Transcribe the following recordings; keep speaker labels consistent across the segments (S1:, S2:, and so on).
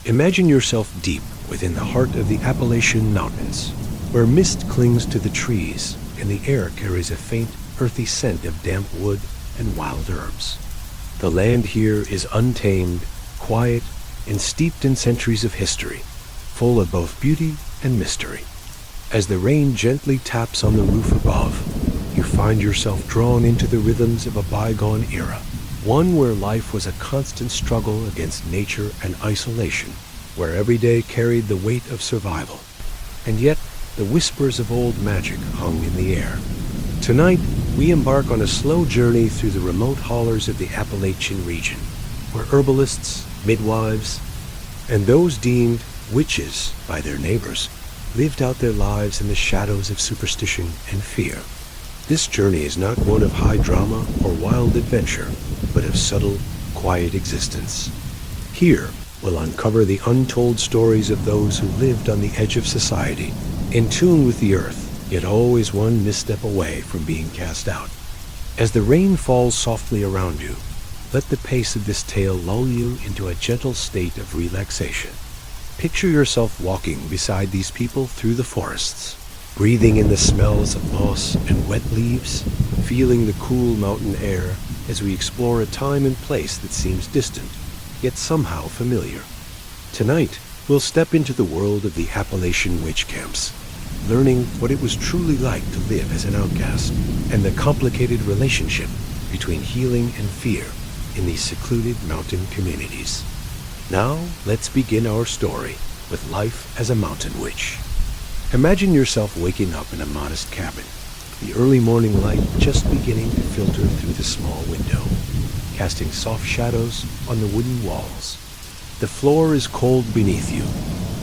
S1: Imagine yourself deep within the heart of the Appalachian Mountains, where mist clings to the trees and the air carries a faint, earthy scent of damp wood and wild herbs. The land here is untamed, quiet, and steeped in centuries of history, full of both beauty and mystery. As the rain gently taps on the roof above, you find yourself drawn into the rhythms of a bygone era, one where life was a constant struggle against nature and isolation, where every day carried the weight of survival. And yet, the whispers of old magic hung in the air. Tonight, we embark on a slow journey through the remote hollers of the Appalachian region, where herbalists, midwives, and those deemed witches by their neighbors lived out their lives in the shadows of superstition and fear. This journey is not one of high drama or wild adventure, but of subtle, quiet existence. Here, we'll uncover the untold stories of those who lived on the edge of society, in tune with the earth, yet always one misstep away from being cast out. As the rain falls softly around you, let the pace of this tale lull you into a gentle state of relaxation. Picture yourself walking beside these people through the forests, breathing in the smells of moss and wet leaves, feeling the cool mountain air as we explore a time and place that seems distant, yet somehow familiar. Tonight, we'll step into the world of the Appalachian witch camps, learning what it was truly like to live as an outcast, and the complicated relationship between healing and fear in these secluded mountain communities. Now, let's begin our story with life as a mountain witch. Imagine yourself waking up in a modest cabin, the early morning light just beginning to filter through the small window, casting soft shadows on the wooden walls. The floor is cold beneath you,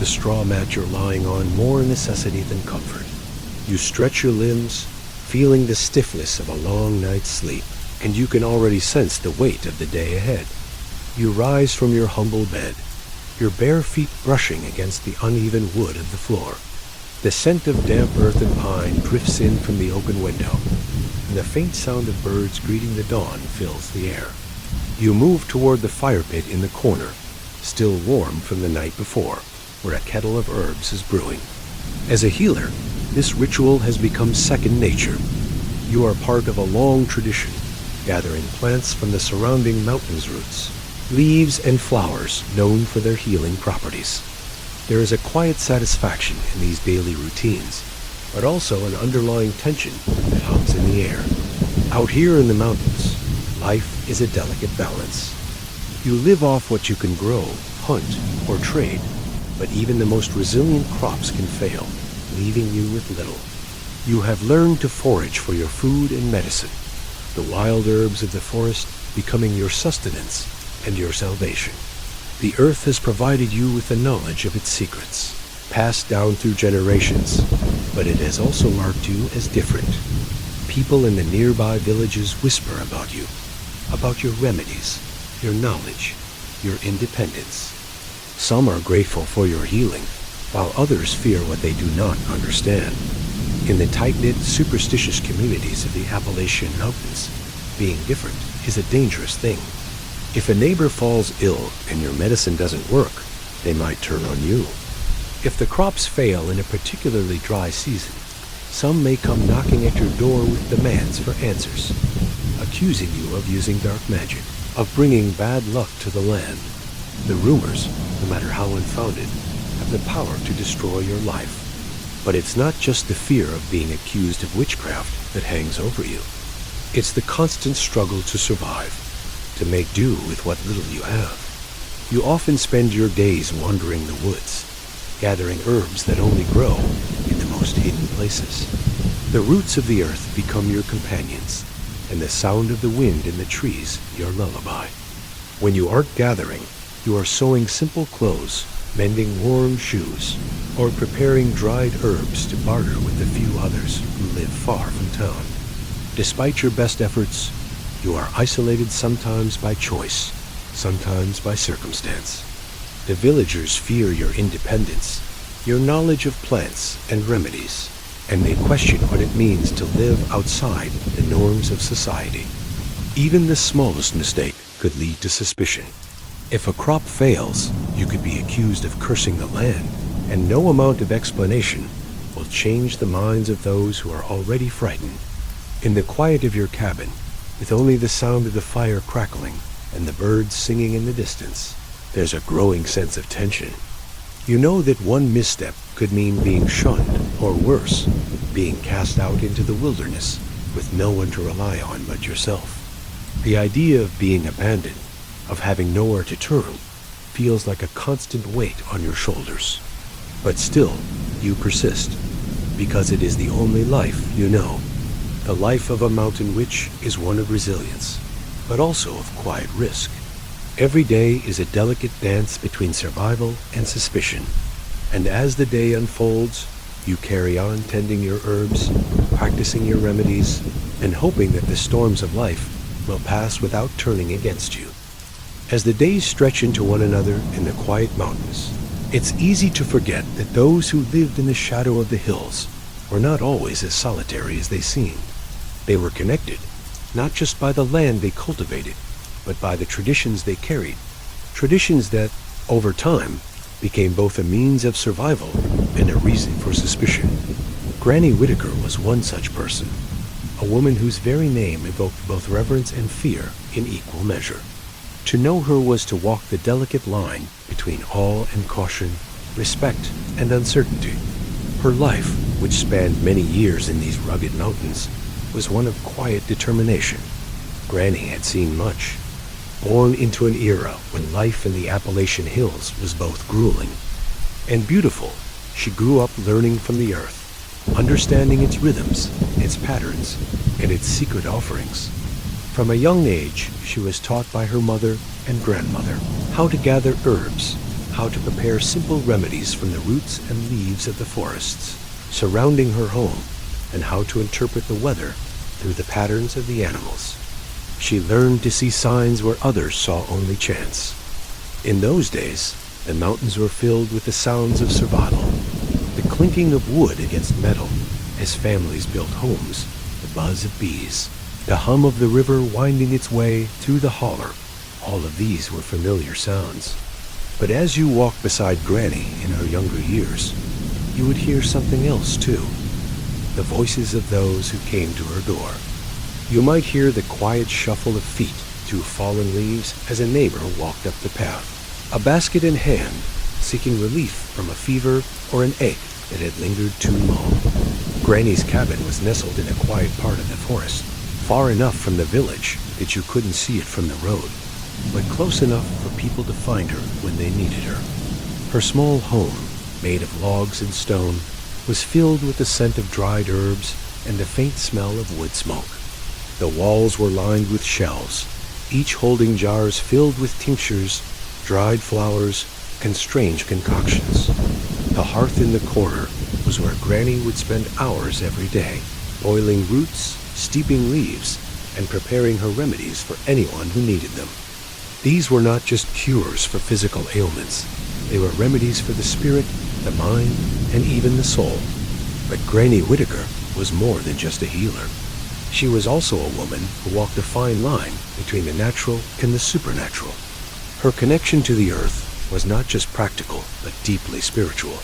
S1: the straw mat you're lying on more a necessity than comfort. You stretch your limbs, feeling the stiffness of a long night's sleep, and you can already sense the weight of the day ahead. You rise from your humble bed, your bare feet brushing against the uneven wood of the floor. The scent of damp earth and pine drifts in from the open window, and the faint sound of birds greeting the dawn fills the air. You move toward the fire pit in the corner, still warm from the night before, where a kettle of herbs is brewing. As a healer, this ritual has become second nature. You are part of a long tradition, gathering plants from the surrounding mountain's roots, leaves and flowers known for their healing properties. There is a quiet satisfaction in these daily routines, but also an underlying tension that hangs in the air. Out here in the mountains, life is a delicate balance. You live off what you can grow, hunt, or trade, but even the most resilient crops can fail, leaving you with little. You have learned to forage for your food and medicine, the wild herbs of the forest becoming your sustenance and your salvation. The earth has provided you with the knowledge of its secrets, passed down through generations, but it has also marked you as different. People in the nearby villages whisper about you, about your remedies, your knowledge, your independence. Some are grateful for your healing, while others fear what they do not understand. In the tight-knit, superstitious communities of the Appalachian Mountains, being different is a dangerous thing. If a neighbor falls ill and your medicine doesn't work, they might turn on you. If the crops fail in a particularly dry season, some may come knocking at your door with demands for answers, accusing you of using dark magic, of bringing bad luck to the land. The rumors, no matter how unfounded, have the power to destroy your life. But it's not just the fear of being accused of witchcraft that hangs over you. It's the constant struggle to survive, to make do with what little you have. You often spend your days wandering the woods, gathering herbs that only grow in the most hidden places. The roots of the earth become your companions, and the sound of the wind in the trees your lullaby. When you aren't gathering, you are sewing simple clothes, mending worn shoes, or preparing dried herbs to barter with the few others who live far from town. Despite your best efforts, you are isolated sometimes by choice, sometimes by circumstance. The villagers fear your independence, your knowledge of plants and remedies, and they question what it means to live outside the norms of society. Even the smallest mistake could lead to suspicion. If a crop fails, you could be accused of cursing the land, and no amount of explanation will change the minds of those who are already frightened. In the quiet of your cabin, with only the sound of the fire crackling and the birds singing in the distance, there's a growing sense of tension. You know that one misstep could mean being shunned, or worse, being cast out into the wilderness with no one to rely on but yourself. The idea of being abandoned, of having nowhere to turn, feels like a constant weight on your shoulders. But still, you persist, because it is the only life you know. The life of a mountain witch is one of resilience, but also of quiet risk. Every day is a delicate dance between survival and suspicion, and as the day unfolds, you carry on tending your herbs, practicing your remedies, and hoping that the storms of life will pass without turning against you. As the days stretch into one another in the quiet mountains, it's easy to forget that those who lived in the shadow of the hills were not always as solitary as they seemed. They were connected, not just by the land they cultivated, but by the traditions they carried. Traditions that, over time, became both a means of survival and a reason for suspicion. Granny Whitaker was one such person, a woman whose very name evoked both reverence and fear in equal measure. To know her was to walk the delicate line between awe and caution, respect and uncertainty. Her life, which spanned many years in these rugged mountains, was one of quiet determination. Granny had seen much. Born into an era when life in the Appalachian hills was both grueling and beautiful, she grew up learning from the earth, understanding its rhythms, its patterns, and its secret offerings. From a young age, she was taught by her mother and grandmother how to gather herbs, how to prepare simple remedies from the roots and leaves of the forests surrounding her home, and how to interpret the weather through the patterns of the animals. She learned to see signs where others saw only chance. In those days, the mountains were filled with the sounds of survival, the clinking of wood against metal as families built homes, the buzz of bees, the hum of the river winding its way through the holler. All of these were familiar sounds. But as you walked beside Granny in her younger years, you would hear something else too. The voices of those who came to her door. You might hear the quiet shuffle of feet through fallen leaves as a neighbor walked up the path, a basket in hand, seeking relief from a fever or an ache that had lingered too long. Granny's cabin was nestled in a quiet part of the forest, far enough from the village that you couldn't see it from the road, but close enough for people to find her when they needed her. Her small home, made of logs and stone, was filled with the scent of dried herbs and the faint smell of wood smoke. The walls were lined with shelves, each holding jars filled with tinctures, dried flowers, and strange concoctions. The hearth in the corner was where Granny would spend hours every day, boiling roots, steeping leaves, and preparing her remedies for anyone who needed them. These were not just cures for physical ailments. They were remedies for the spirit, the mind, and even the soul. But Granny Whitaker was more than just a healer. She was also a woman who walked a fine line between the natural and the supernatural. Her connection to the earth was not just practical, but deeply spiritual.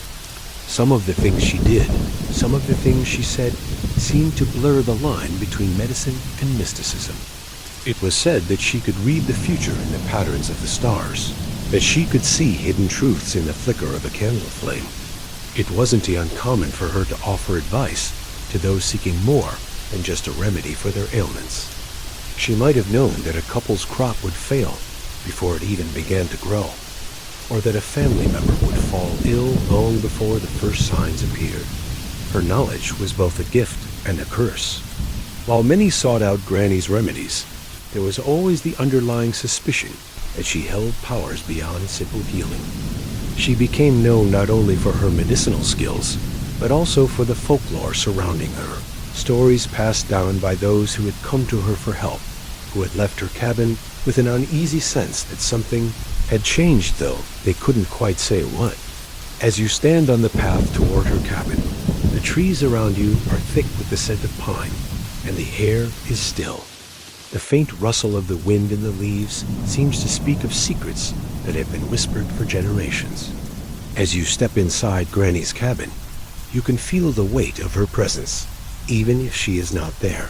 S1: Some of the things she did, some of the things she said, seemed to blur the line between medicine and mysticism. It was said that she could read the future in the patterns of the stars, that she could see hidden truths in the flicker of a candle flame. It wasn't uncommon for her to offer advice to those seeking more than just a remedy for their ailments. She might have known that a couple's crop would fail before it even began to grow, or that a family member would fall ill long before the first signs appeared. Her knowledge was both a gift and a curse. While many sought out Granny's remedies, there was always the underlying suspicion that she held powers beyond simple healing. She became known not only for her medicinal skills, but also for the folklore surrounding her, stories passed down by those who had come to her for help, who had left her cabin with an uneasy sense that something had changed, though they couldn't quite say what. As you stand on the path toward her cabin, the trees around you are thick with the scent of pine, and the air is still. The faint rustle of the wind in the leaves seems to speak of secrets that have been whispered for generations. As you step inside Granny's cabin, you can feel the weight of her presence, even if she is not there.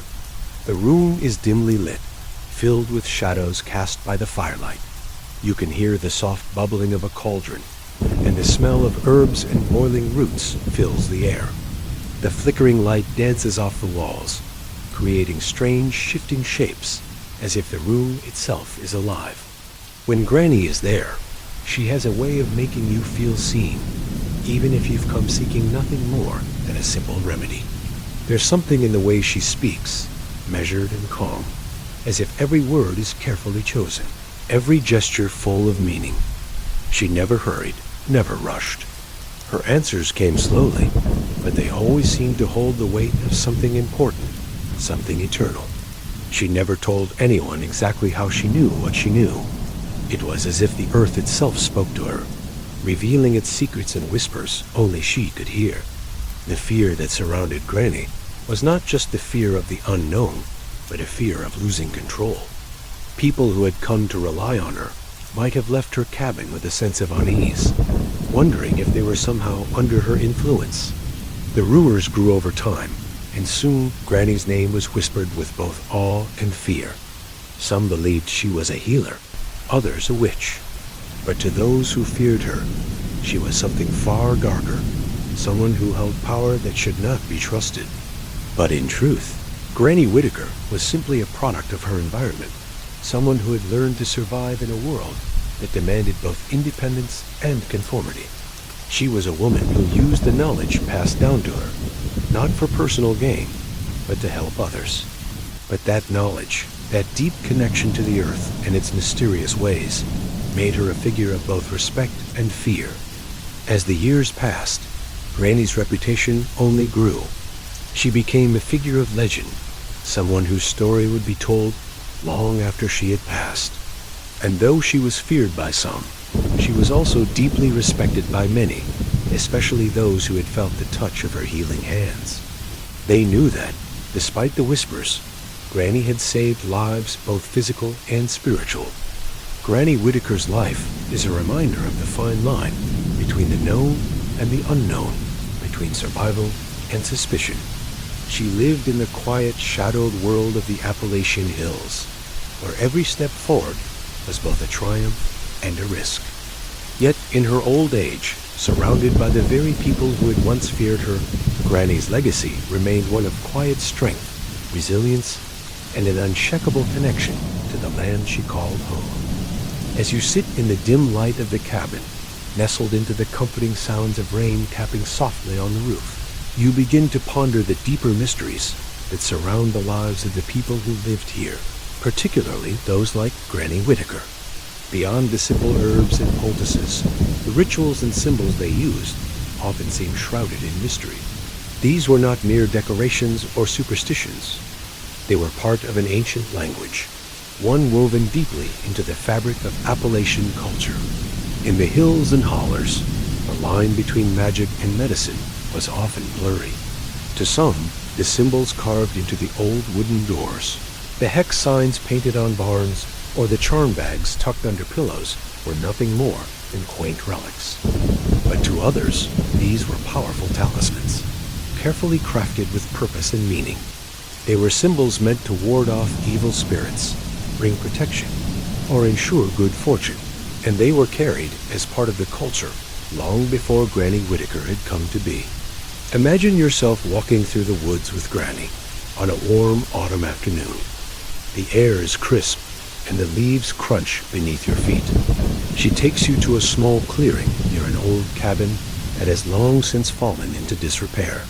S1: The room is dimly lit, filled with shadows cast by the firelight. You can hear the soft bubbling of a cauldron, and the smell of herbs and boiling roots fills the air. The flickering light dances off the walls, creating strange shifting shapes, as if the room itself is alive. When Granny is there, she has a way of making you feel seen, even if you've come seeking nothing more than a simple remedy. There's something in the way she speaks, measured and calm, as if every word is carefully chosen, every gesture full of meaning. She never hurried, never rushed. Her answers came slowly, but they always seemed to hold the weight of something important, something eternal. She never told anyone exactly how she knew what she knew. It was as if the earth itself spoke to her, revealing its secrets in whispers only she could hear. The fear that surrounded Granny was not just the fear of the unknown, but a fear of losing control. People who had come to rely on her might have left her cabin with a sense of unease, wondering if they were somehow under her influence. The rumors grew over time, and soon Granny's name was whispered with both awe and fear. Some believed she was a healer, others a witch. But to those who feared her, she was something far darker, someone who held power that should not be trusted. But in truth, Granny Whitaker was simply a product of her environment, someone who had learned to survive in a world that demanded both independence and conformity. She was a woman who used the knowledge passed down to her, not for personal gain, but to help others. But that knowledge, that deep connection to the earth and its mysterious ways, made her a figure of both respect and fear. As the years passed, Granny's reputation only grew. She became a figure of legend, someone whose story would be told long after she had passed. And though she was feared by some, she was also deeply respected by many, especially those who had felt the touch of her healing hands. They knew that, despite the whispers, Granny had saved lives both physical and spiritual. Granny Whitaker's life is a reminder of the fine line between the known and the unknown, between survival and suspicion. She lived in the quiet, shadowed world of the Appalachian hills, where every step forward was both a triumph and a risk. Yet in her old age, surrounded by the very people who had once feared her, Granny's legacy remained one of quiet strength, resilience, and an unshakable connection to the land she called home. As you sit in the dim light of the cabin, nestled into the comforting sounds of rain tapping softly on the roof, you begin to ponder the deeper mysteries that surround the lives of the people who lived here, particularly those like Granny Whitaker. Beyond the simple herbs and poultices, the rituals and symbols they used often seem shrouded in mystery. These were not mere decorations or superstitions. They were part of an ancient language, one woven deeply into the fabric of Appalachian culture. In the hills and hollers, the line between magic and medicine was often blurry. To some, the symbols carved into the old wooden doors, the hex signs painted on barns, or the charm bags tucked under pillows were nothing more than quaint relics. But to others, these were powerful talismans, carefully crafted with purpose and meaning. They were symbols meant to ward off evil spirits, bring protection, or ensure good fortune, and they were carried as part of the culture long before Granny Whitaker had come to be. Imagine yourself walking through the woods with Granny on a warm autumn afternoon. The air is crisp, and the leaves crunch beneath your feet. She takes you to a small clearing near an old cabin that has long since fallen into disrepair.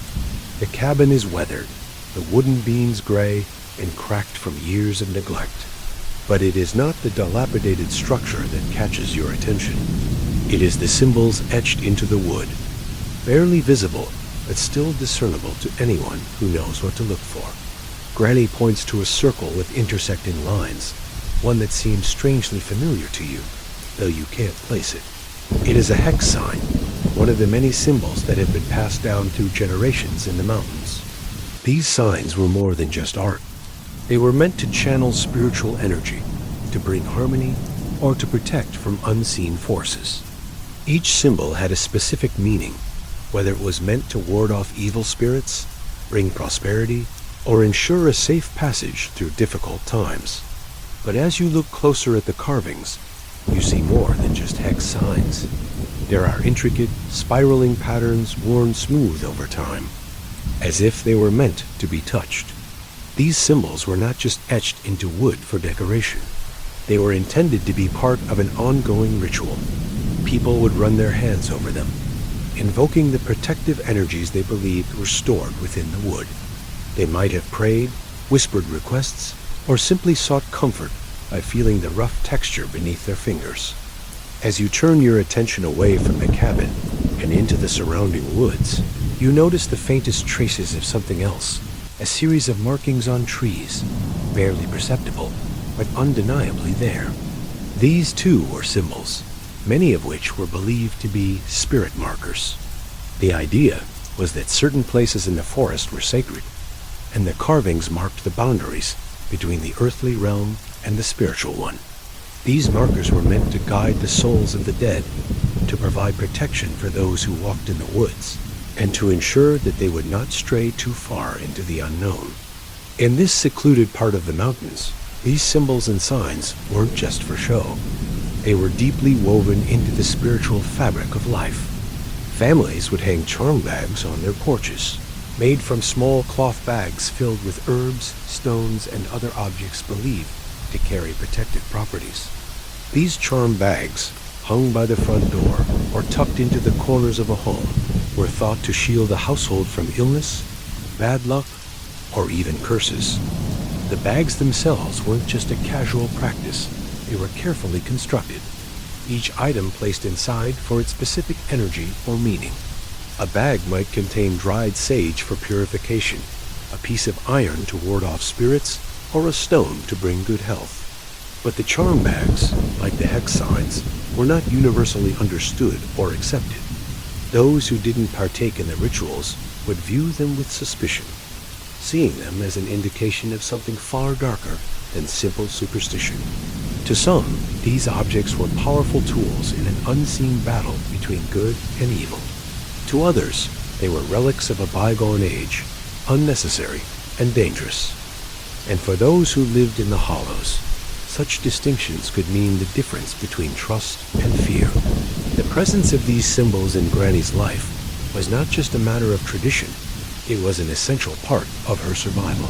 S1: The cabin is weathered, the wooden beams gray and cracked from years of neglect. But it is not the dilapidated structure that catches your attention. It is the symbols etched into the wood, barely visible, but still discernible to anyone who knows what to look for. Granny points to a circle with intersecting lines, one that seems strangely familiar to you, though you can't place it. It is a hex sign, one of the many symbols that have been passed down through generations in the mountains. These signs were more than just art. They were meant to channel spiritual energy, to bring harmony or to protect from unseen forces. Each symbol had a specific meaning, whether it was meant to ward off evil spirits, bring prosperity, or ensure a safe passage through difficult times. But as you look closer at the carvings, you see more than just hex signs. There are intricate, spiraling patterns worn smooth over time, as if they were meant to be touched. These symbols were not just etched into wood for decoration. They were intended to be part of an ongoing ritual. People would run their hands over them, invoking the protective energies they believed were stored within the wood. They might have prayed, whispered requests, or simply sought comfort by feeling the rough texture beneath their fingers. As you turn your attention away from the cabin and into the surrounding woods, you notice the faintest traces of something else, a series of markings on trees, barely perceptible, but undeniably there. These too were symbols, many of which were believed to be spirit markers. The idea was that certain places in the forest were sacred, and the carvings marked the boundaries between the earthly realm and the spiritual one. These markers were meant to guide the souls of the dead, to provide protection for those who walked in the woods, and to ensure that they would not stray too far into the unknown. In this secluded part of the mountains, these symbols and signs weren't just for show. They were deeply woven into the spiritual fabric of life. Families would hang charm bags on their porches, made from small cloth bags filled with herbs, stones, and other objects believed to carry protective properties. These charm bags, hung by the front door or tucked into the corners of a home, were thought to shield the household from illness, bad luck, or even curses. The bags themselves weren't just a casual practice. They were carefully constructed, each item placed inside for its specific energy or meaning. A bag might contain dried sage for purification, a piece of iron to ward off spirits, or a stone to bring good health. But the charm bags, like the hex signs, were not universally understood or accepted. Those who didn't partake in the rituals would view them with suspicion, seeing them as an indication of something far darker than simple superstition. To some, these objects were powerful tools in an unseen battle between good and evil. To others, they were relics of a bygone age, unnecessary and dangerous. And for those who lived in the hollows, such distinctions could mean the difference between trust and fear. The presence of these symbols in Granny's life was not just a matter of tradition, it was an essential part of her survival.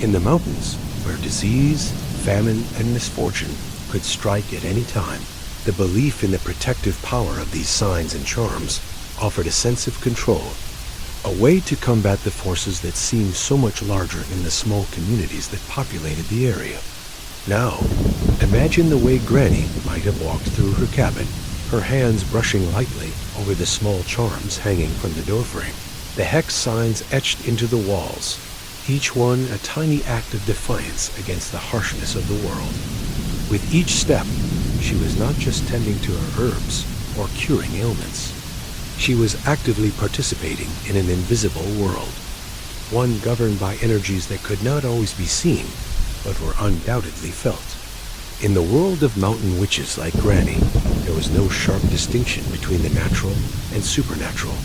S1: In the mountains, where disease, famine, and misfortune could strike at any time, the belief in the protective power of these signs and charms offered a sense of control, a way to combat the forces that seemed so much larger than the small communities that populated the area. Now, imagine the way Granny might have walked through her cabin, her hands brushing lightly over the small charms hanging from the doorframe, the hex signs etched into the walls, each one a tiny act of defiance against the harshness of the world. With each step, she was not just tending to her herbs or curing ailments. She was actively participating in an invisible world, one governed by energies that could not always be seen, but were undoubtedly felt. In the world of mountain witches like Granny, there was no sharp distinction between the natural and supernatural.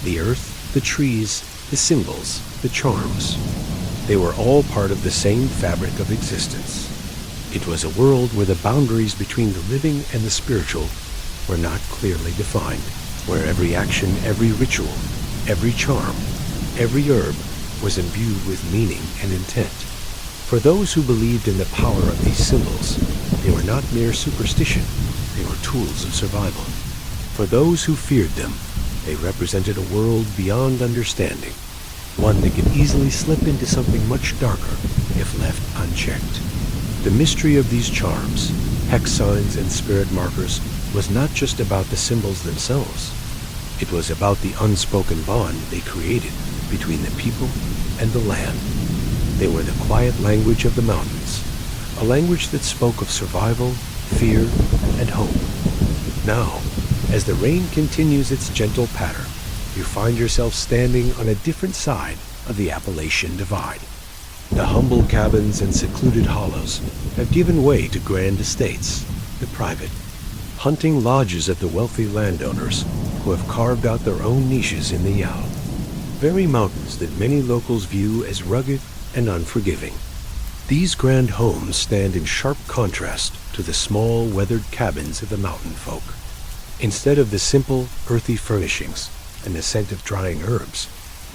S1: The earth, the trees, the symbols, the charms. They were all part of the same fabric of existence. It was a world where the boundaries between the living and the spiritual were not clearly defined, where every action, every ritual, every charm, every herb was imbued with meaning and intent. For those who believed in the power of these symbols, they were not mere superstition, they were tools of survival. For those who feared them, they represented a world beyond understanding, one that could easily slip into something much darker if left unchecked. The mystery of these charms, hex signs, and spirit markers was not just about the symbols themselves. It was about the unspoken bond they created between the people and the land. They were the quiet language of the mountains, a language that spoke of survival, fear, and hope. Now, as the rain continues its gentle patter, you find yourself standing on a different side of the Appalachian Divide. The humble cabins and secluded hollows have given way to grand estates, the private. Hunting lodges of the wealthy landowners who have carved out their own niches in the Yao, very mountains that many locals view as rugged and unforgiving. These grand homes stand in sharp contrast to the small, weathered cabins of the mountain folk. Instead of the simple, earthy furnishings and the scent of drying herbs,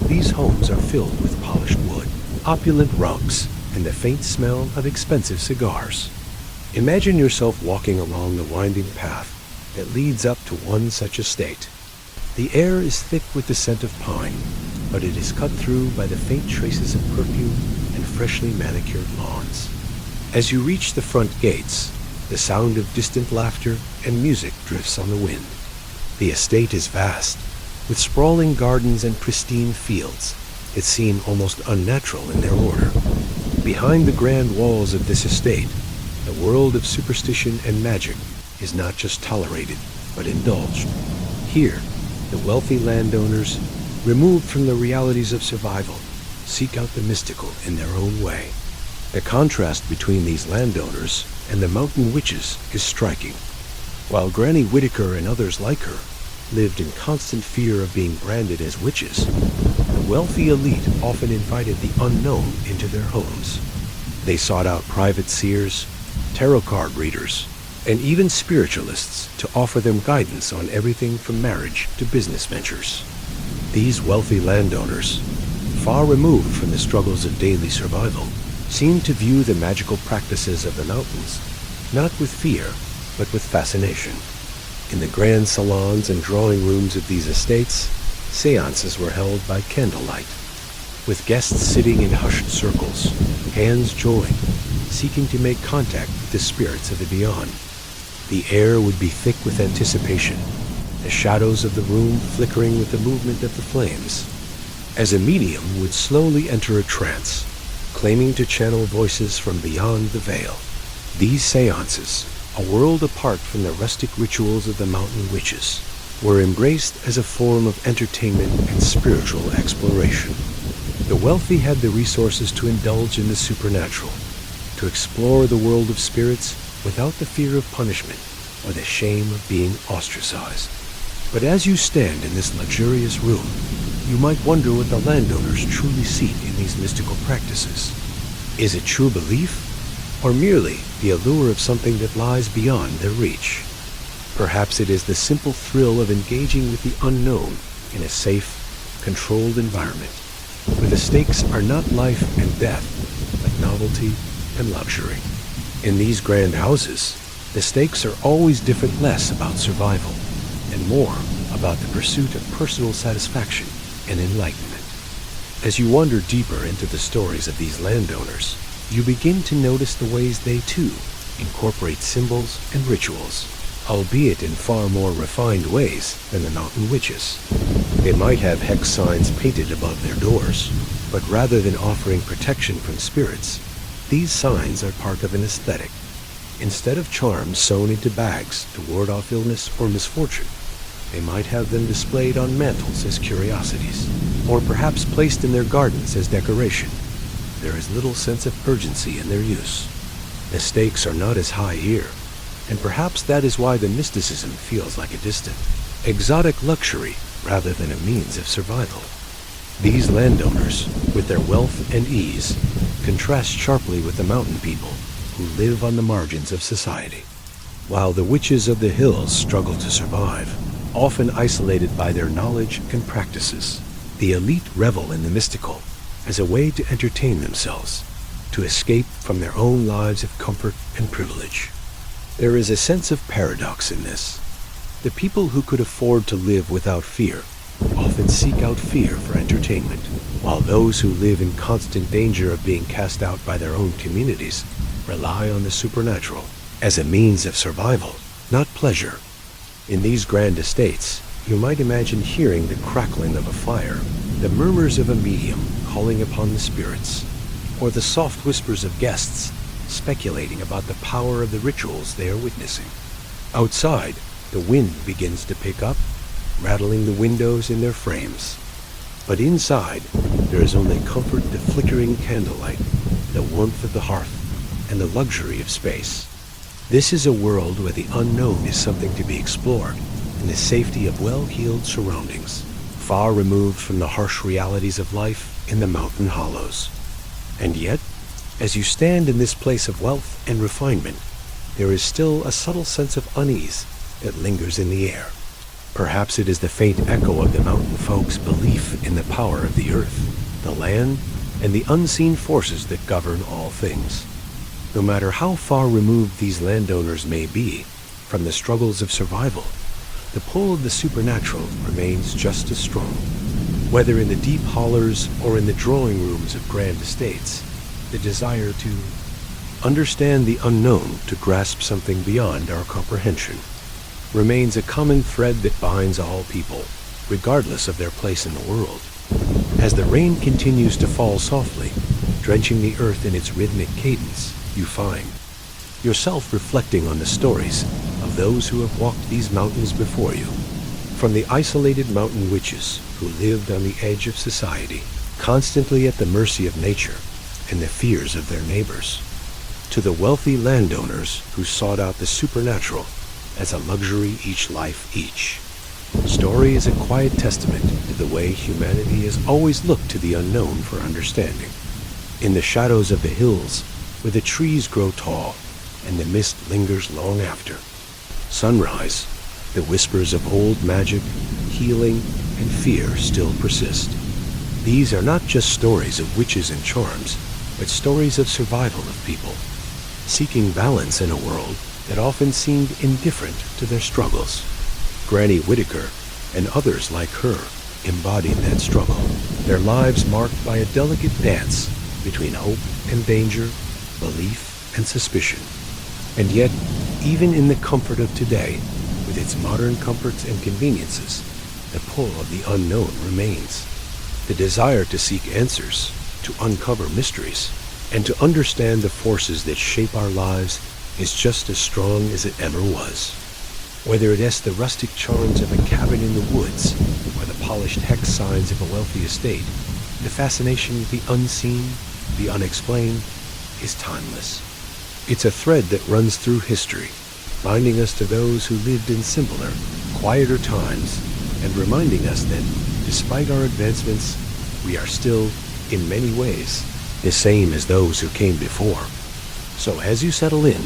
S1: these homes are filled with polished wood, opulent rugs, and the faint smell of expensive cigars. Imagine yourself walking along the winding path that leads up to one such estate. The air is thick with the scent of pine, but it is cut through by the faint traces of perfume and freshly manicured lawns. As you reach the front gates, the sound of distant laughter and music drifts on the wind. The estate is vast, with sprawling gardens and pristine fields that seem almost unnatural in their order. Behind the grand walls of this estate, the world of superstition and magic is not just tolerated, but indulged. Here, the wealthy landowners, removed from the realities of survival, seek out the mystical in their own way. The contrast between these landowners and the mountain witches is striking. While Granny Whitaker and others like her lived in constant fear of being branded as witches, the wealthy elite often invited the unknown into their homes. They sought out private seers, tarot card readers, and even spiritualists to offer them guidance on everything from marriage to business ventures. These wealthy landowners, far removed from the struggles of daily survival, seemed to view the magical practices of the mountains not with fear, but with fascination. In the grand salons and drawing rooms of these estates, seances were held by candlelight, with guests sitting in hushed circles, hands joined, seeking to make contact with the spirits of the beyond. The air would be thick with anticipation, the shadows of the room flickering with the movement of the flames, as a medium would slowly enter a trance, claiming to channel voices from beyond the veil. These seances, a world apart from the rustic rituals of the mountain witches, were embraced as a form of entertainment and spiritual exploration. The wealthy had the resources to indulge in the supernatural, to explore the world of spirits without the fear of punishment or the shame of being ostracized. But as you stand in this luxurious room, you might wonder what the landowners truly seek in these mystical practices. Is it true belief, or merely the allure of something that lies beyond their reach? Perhaps it is the simple thrill of engaging with the unknown in a safe, controlled environment, where the stakes are not life and death, but novelty and luxury. In these grand houses, the stakes are always different less about survival and more about the pursuit of personal satisfaction and enlightenment. As you wander deeper into the stories of these landowners, you begin to notice the ways they too incorporate symbols and rituals, albeit in far more refined ways than the mountain witches. They might have hex signs painted above their doors, but rather than offering protection from spirits, these signs are part of an aesthetic. Instead of charms sewn into bags to ward off illness or misfortune, they might have them displayed on mantels as curiosities, or perhaps placed in their gardens as decoration. There is little sense of urgency in their use. The stakes are not as high here, and perhaps that is why the mysticism feels like a distant, exotic luxury rather than a means of survival. These landowners, with their wealth and ease, contrast sharply with the mountain people who live on the margins of society. While the witches of the hills struggle to survive, often isolated by their knowledge and practices, the elite revel in the mystical as a way to entertain themselves, to escape from their own lives of comfort and privilege. There is a sense of paradox in this. The people who could afford to live without fear often seek out fear for entertainment, while those who live in constant danger of being cast out by their own communities rely on the supernatural as a means of survival, not pleasure. In these grand estates, you might imagine hearing the crackling of a fire, the murmurs of a medium calling upon the spirits, or the soft whispers of guests speculating about the power of the rituals they are witnessing. Outside, the wind begins to pick up, rattling the windows in their frames. But inside, there is only comfort in the flickering candlelight, the warmth of the hearth, and the luxury of space. This is a world where the unknown is something to be explored in the safety of well-heeled surroundings, far removed from the harsh realities of life in the mountain hollows. And yet, as you stand in this place of wealth and refinement, there is still a subtle sense of unease that lingers in the air. Perhaps it is the faint echo of the mountain folks' belief in the power of the earth, the land, and the unseen forces that govern all things. No matter how far removed these landowners may be from the struggles of survival, the pull of the supernatural remains just as strong. Whether in the deep hollers or in the drawing rooms of grand estates, the desire to understand the unknown, to grasp something beyond our comprehension, remains a common thread that binds all people, regardless of their place in the world. As the rain continues to fall softly, drenching the earth in its rhythmic cadence, you find yourself reflecting on the stories of those who have walked these mountains before you. From the isolated mountain witches who lived on the edge of society, constantly at the mercy of nature and the fears of their neighbors, to the wealthy landowners who sought out the supernatural as a luxury each. Story is a quiet testament to the way humanity has always looked to the unknown for understanding. In the shadows of the hills, where the trees grow tall and the mist lingers long after sunrise, the whispers of old magic, healing, and fear still persist. These are not just stories of witches and charms, but stories of survival of people, seeking balance in a world that often seemed indifferent to their struggles. Granny Whitaker and others like her embodied that struggle, their lives marked by a delicate dance between hope and danger, belief and suspicion. And yet, even in the comfort of today, with its modern comforts and conveniences, the pull of the unknown remains. The desire to seek answers, to uncover mysteries, and to understand the forces that shape our lives is just as strong as it ever was. Whether it is the rustic charms of a cabin in the woods, or the polished hex signs of a wealthy estate, the fascination with the unseen, the unexplained, is timeless. It's a thread that runs through history, binding us to those who lived in simpler, quieter times, and reminding us that, despite our advancements, we are still, in many ways, the same as those who came before. So as you settle in,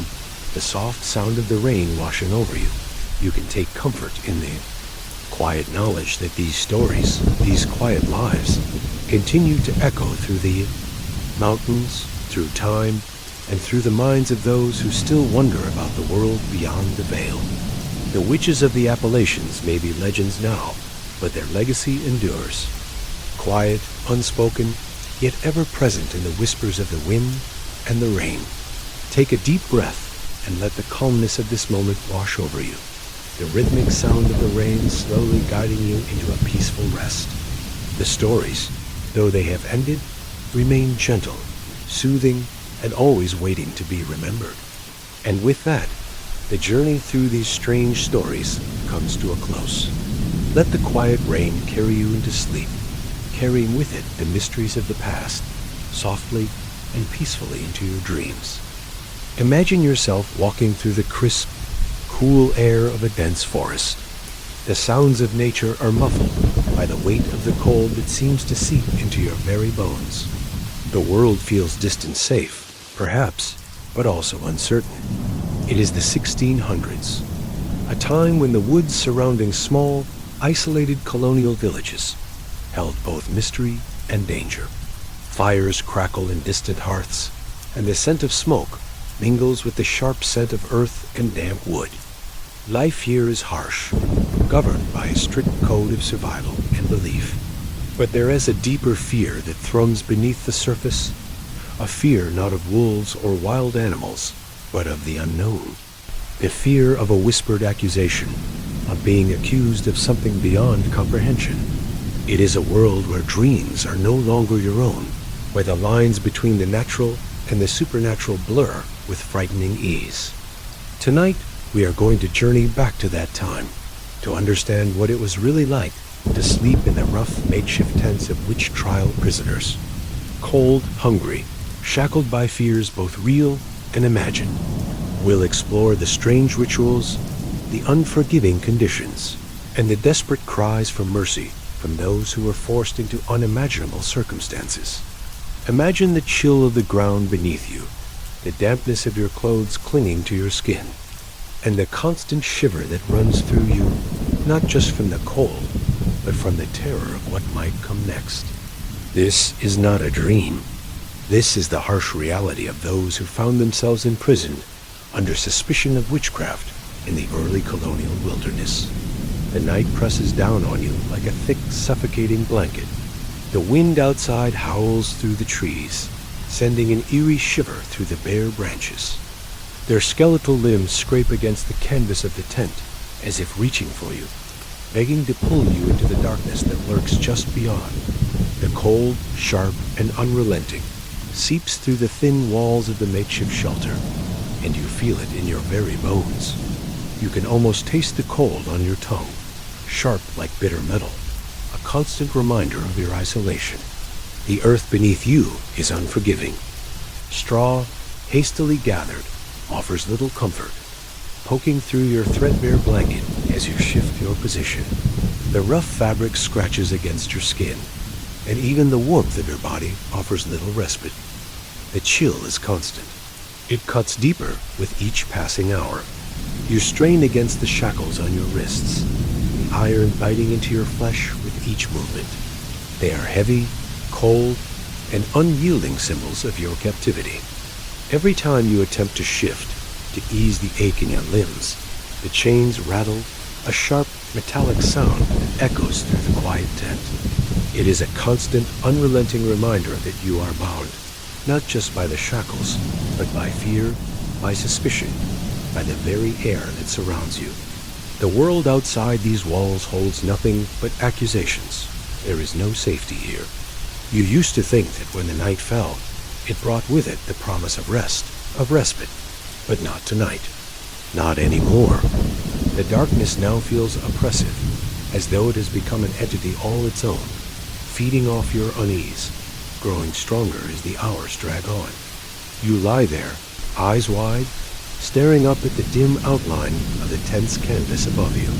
S1: the soft sound of the rain washing over you, you can take comfort in the quiet knowledge that these stories, these quiet lives, continue to echo through the mountains, through time, and through the minds of those who still wonder about the world beyond the veil. The witches of the Appalachians may be legends now, but their legacy endures. Quiet, unspoken, yet ever present in the whispers of the wind and the rain. Take a deep breath and let the calmness of this moment wash over you, the rhythmic sound of the rain slowly guiding you into a peaceful rest. The stories, though they have ended, remain gentle, soothing, and always waiting to be remembered. And with that, the journey through these strange stories comes to a close. Let the quiet rain carry you into sleep, carrying with it the mysteries of the past, softly and peacefully into your dreams. Imagine yourself walking through the crisp, cool air of a dense forest. The sounds of nature are muffled by the weight of the cold that seems to seep into your very bones. The world feels distant safe, perhaps, but also uncertain. It is the 1600s, a time when the woods surrounding small, isolated colonial villages held both mystery and danger. Fires crackle in distant hearths, and the scent of smoke mingles with the sharp scent of earth and damp wood. Life here is harsh, governed by a strict code of survival and belief. But there is a deeper fear that thrums beneath the surface, a fear not of wolves or wild animals, but of the unknown. The fear of a whispered accusation, of being accused of something beyond comprehension. It is a world where dreams are no longer your own, where the lines between the natural and the supernatural blur with frightening ease. Tonight, we are going to journey back to that time, to understand what it was really like to sleep in the rough makeshift tents of witch trial prisoners. Cold, hungry, shackled by fears both real and imagined. We'll explore the strange rituals, the unforgiving conditions, and the desperate cries for mercy from those who were forced into unimaginable circumstances. Imagine the chill of the ground beneath you, the dampness of your clothes clinging to your skin, and the constant shiver that runs through you, not just from the cold, but from the terror of what might come next. This is not a dream. This is the harsh reality of those who found themselves imprisoned under suspicion of witchcraft in the early colonial wilderness. The night presses down on you like a thick, suffocating blanket. The wind outside howls through the trees, sending an eerie shiver through the bare branches. Their skeletal limbs scrape against the canvas of the tent as if reaching for you, begging to pull you into the darkness that lurks just beyond. The cold, sharp, and unrelenting seeps through the thin walls of the makeshift shelter, and you feel it in your very bones. You can almost taste the cold on your tongue, sharp like bitter metal, a constant reminder of your isolation. The earth beneath you is unforgiving. Straw, hastily gathered, offers little comfort, poking through your threadbare blanket as you shift your position. The rough fabric scratches against your skin, and even the warmth of your body offers little respite. The chill is constant. It cuts deeper with each passing hour. You strain against the shackles on your wrists, the iron biting into your flesh with each movement. They are heavy, cold, and unyielding symbols of your captivity. Every time you attempt to shift, to ease the ache in your limbs, the chains rattle, a sharp, metallic sound that echoes through the quiet tent. It is a constant, unrelenting reminder that you are bound, not just by the shackles, but by fear, by suspicion, by the very air that surrounds you. The world outside these walls holds nothing but accusations. There is no safety here. You used to think that when the night fell, it brought with it the promise of rest, of respite, but not tonight. Not anymore. The darkness now feels oppressive, as though it has become an entity all its own, feeding off your unease, growing stronger as the hours drag on. You lie there, eyes wide, staring up at the dim outline of the tent's canvas above you.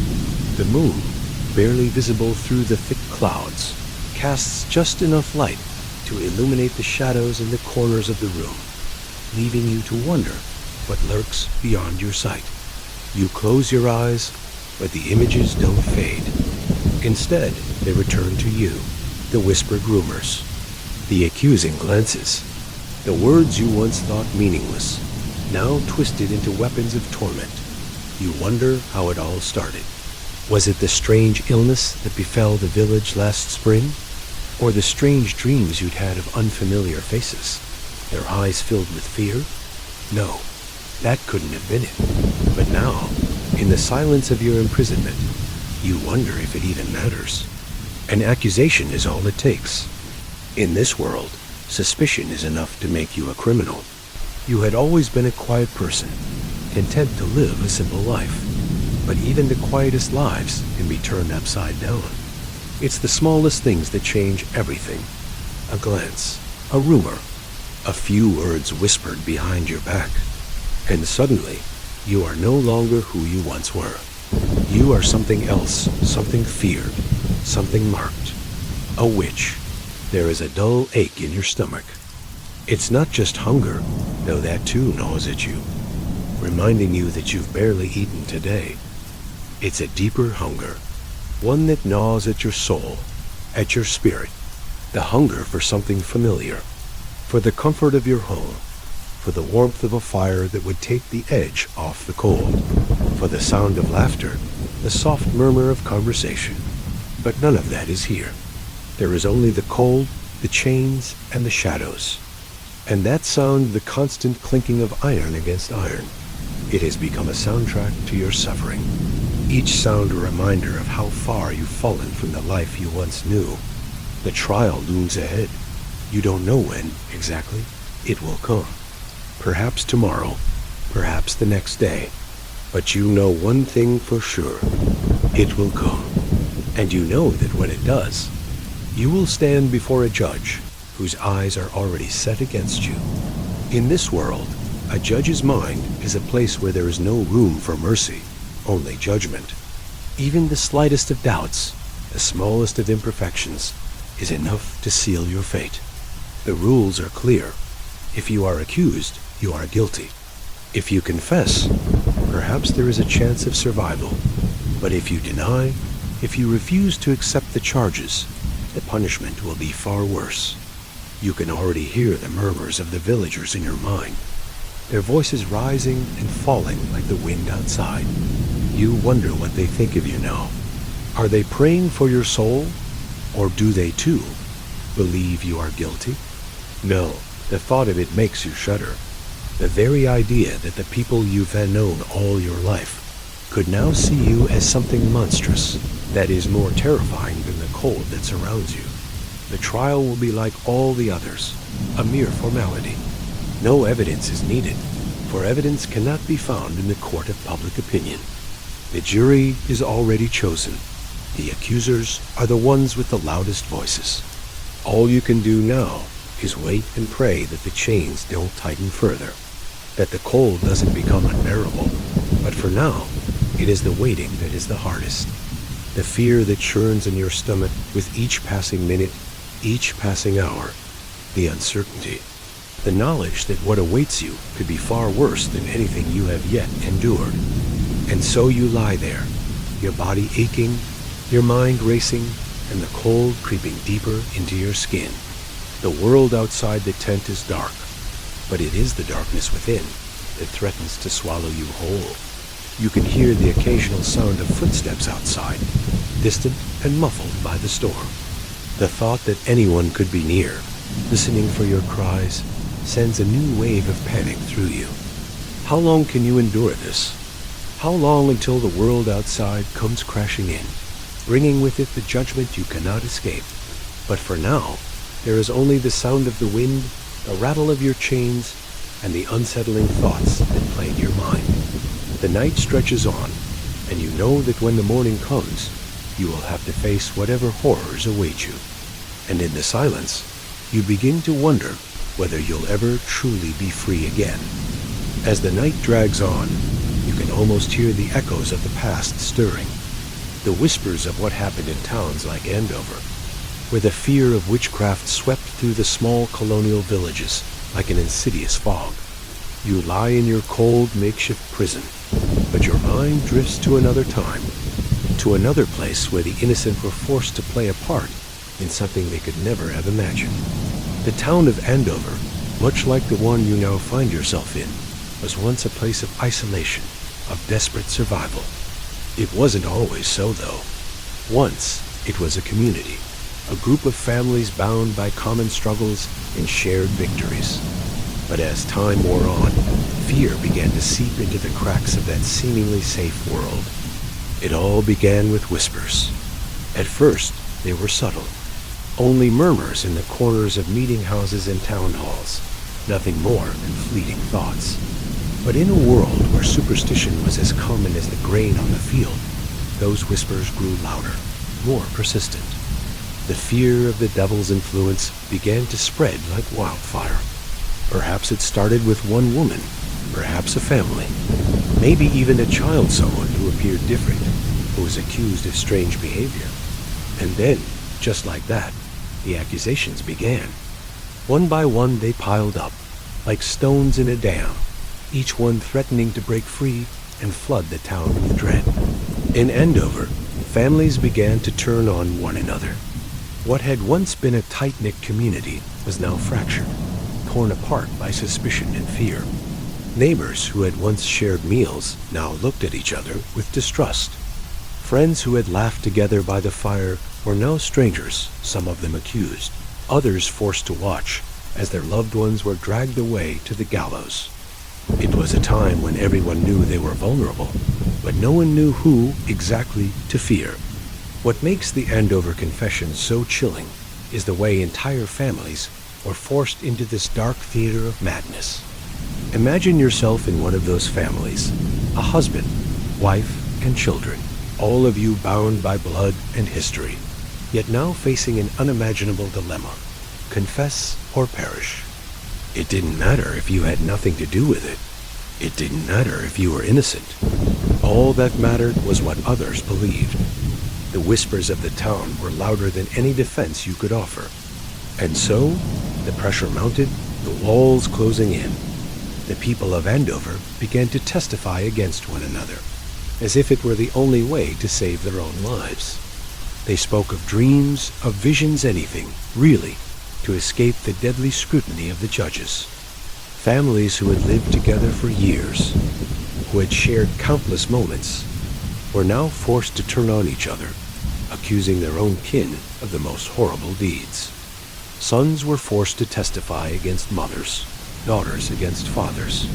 S1: The moon, barely visible through the thick clouds, casts just enough light to illuminate the shadows in the corners of the room, leaving you to wonder what lurks beyond your sight. You close your eyes, but the images don't fade. Instead, they return to you, the whispered rumors, the accusing glances, the words you once thought meaningless, now twisted into weapons of torment. You wonder how it all started. Was it the strange illness that befell the village last spring? Or the strange dreams you'd had of unfamiliar faces, their eyes filled with fear? No, that couldn't have been it. But now, in the silence of your imprisonment, you wonder if it even matters. An accusation is all it takes. In this world, suspicion is enough to make you a criminal. You had always been a quiet person, content to live a simple life. But even the quietest lives can be turned upside down. It's the smallest things that change everything. A glance, a rumor, a few words whispered behind your back. And suddenly, you are no longer who you once were. You are something else, something feared, something marked. A witch. There is a dull ache in your stomach. It's not just hunger, though that too gnaws at you, reminding you that you've barely eaten today. It's a deeper hunger, one that gnaws at your soul, at your spirit, the hunger for something familiar, for the comfort of your home, for the warmth of a fire that would take the edge off the cold, for the sound of laughter, the soft murmur of conversation. But none of that is here. There is only the cold, the chains, and the shadows. And that sound, the constant clinking of iron against iron. It has become a soundtrack to your suffering. Each sound a reminder of how far you've fallen from the life you once knew. The trial looms ahead. You don't know when, exactly. It will come. Perhaps tomorrow, perhaps the next day. But you know one thing for sure. It will come. And you know that when it does, you will stand before a judge whose eyes are already set against you. In this world, A judge's mind is a place where there is no room for mercy, only judgment. Even the slightest of doubts, the smallest of imperfections, is enough to seal your fate. The rules are clear. If you are accused, you are guilty. If you confess, perhaps there is a chance of survival. But if you deny, if you refuse to accept the charges, the punishment will be far worse. You can already hear the murmurs of the villagers in your mind, their voices rising and falling like the wind outside. You wonder what they think of you now. Are they praying for your soul? Or do they too believe you are guilty? No, the thought of it makes you shudder. The very idea that the people you've known all your life could now see you as something monstrous that is more terrifying than the cold that surrounds you. The trial will be like all the others, a mere formality. No evidence is needed, for evidence cannot be found in the court of public opinion. The jury is already chosen. The accusers are the ones with the loudest voices. All you can do now is wait and pray that the chains don't tighten further, that the cold doesn't become unbearable. But for now, it is the waiting that is the hardest. The fear that churns in your stomach with each passing minute, each passing hour. The uncertainty. The knowledge that what awaits you could be far worse than anything you have yet endured. And so you lie there, your body aching, your mind racing, and the cold creeping deeper into your skin. The world outside the tent is dark, but it is the darkness within that threatens to swallow you whole. You can hear the occasional sound of footsteps outside, distant and muffled by the storm. The thought that anyone could be near, listening for your cries, sends a new wave of panic through you. How long can you endure this? How long until the world outside comes crashing in, bringing with it the judgment you cannot escape? But for now, there is only the sound of the wind, the rattle of your chains, and the unsettling thoughts that plague your mind. The night stretches on, and you know that when the morning comes, you will have to face whatever horrors await you. And in the silence, you begin to wonder whether you'll ever truly be free again. As the night drags on, you can almost hear the echoes of the past stirring, the whispers of what happened in towns like Andover, where the fear of witchcraft swept through the small colonial villages like an insidious fog. You lie in your cold makeshift prison, but your mind drifts to another time, to another place where the innocent were forced to play a part in something they could never have imagined. The town of Andover, much like the one you now find yourself in, was once a place of isolation, of desperate survival. It wasn't always so, though. Once, it was a community, a group of families bound by common struggles and shared victories. But as time wore on, fear began to seep into the cracks of that seemingly safe world. It all began with whispers. At first, they were subtle, only murmurs in the corners of meeting houses and town halls, nothing more than fleeting thoughts. But in a world where superstition was as common as the grain on the field, those whispers grew louder, more persistent. The fear of the devil's influence began to spread like wildfire. Perhaps it started with one woman, perhaps a family, maybe even a child someone who appeared different, who was accused of strange behavior. And then, just like that, the accusations began. One by one they piled up, like stones in a dam, each one threatening to break free and flood the town with dread. In Andover, families began to turn on one another. What had once been a tight-knit community was now fractured, torn apart by suspicion and fear. Neighbors who had once shared meals now looked at each other with distrust. Friends who had laughed together by the fire were now strangers, some of them accused, others forced to watch as their loved ones were dragged away to the gallows. It was a time when everyone knew they were vulnerable, but no one knew who exactly to fear. What makes the Andover confession so chilling is the way entire families were forced into this dark theater of madness. Imagine yourself in one of those families, a husband, wife, and children, all of you bound by blood and history, yet now facing an unimaginable dilemma: confess or perish. It didn't matter if you had nothing to do with it. It didn't matter if you were innocent. All that mattered was what others believed. The whispers of the town were louder than any defense you could offer. And so, the pressure mounted, the walls closing in. The people of Andover began to testify against one another, as if it were the only way to save their own lives. They spoke of dreams, of visions, anything, really, to escape the deadly scrutiny of the judges. Families who had lived together for years, who had shared countless moments, were now forced to turn on each other, accusing their own kin of the most horrible deeds. Sons were forced to testify against mothers, daughters against fathers.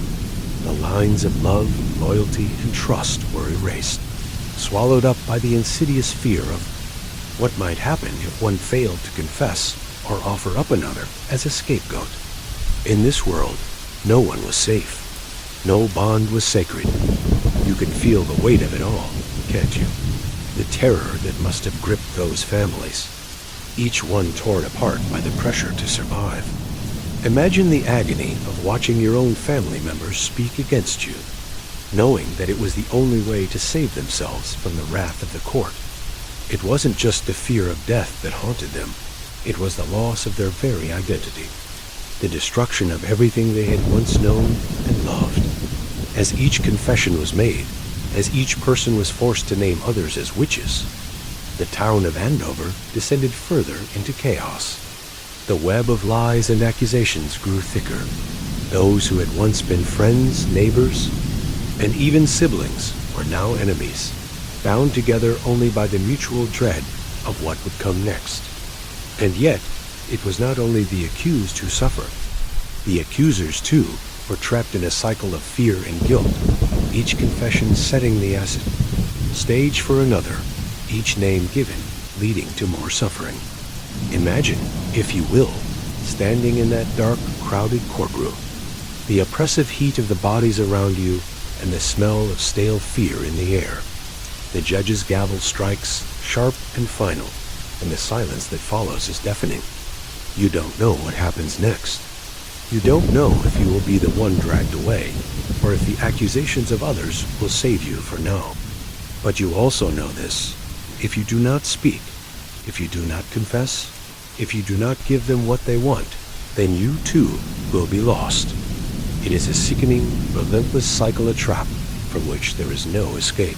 S1: The lines of love, loyalty, and trust were erased, swallowed up by the insidious fear of what might happen if one failed to confess or offer up another as a scapegoat. In this world, no one was safe. No bond was sacred. You can feel the weight of it all, can't you? The terror that must have gripped those families, each one torn apart by the pressure to survive. Imagine the agony of watching your own family members speak against you, knowing that it was the only way to save themselves from the wrath of the court. It wasn't just the fear of death that haunted them. It was the loss of their very identity, the destruction of everything they had once known and loved. As each confession was made, as each person was forced to name others as witches, the town of Andover descended further into chaos. The web of lies and accusations grew thicker. Those who had once been friends, neighbors, and even siblings were now enemies, bound together only by the mutual dread of what would come next. And yet, it was not only the accused who suffered. The accusers, too, were trapped in a cycle of fear and guilt, each confession setting the acid stage for another, each name given leading to more suffering. Imagine, if you will, standing in that dark, crowded courtroom, the oppressive heat of the bodies around you and the smell of stale fear in the air. The judge's gavel strikes, sharp and final, and the silence that follows is deafening. You don't know what happens next. You don't know if you will be the one dragged away, or if the accusations of others will save you for now. But you also know this: if you do not speak, if you do not confess, if you do not give them what they want, then you too will be lost. It is a sickening, relentless cycle, a trap from which there is no escape.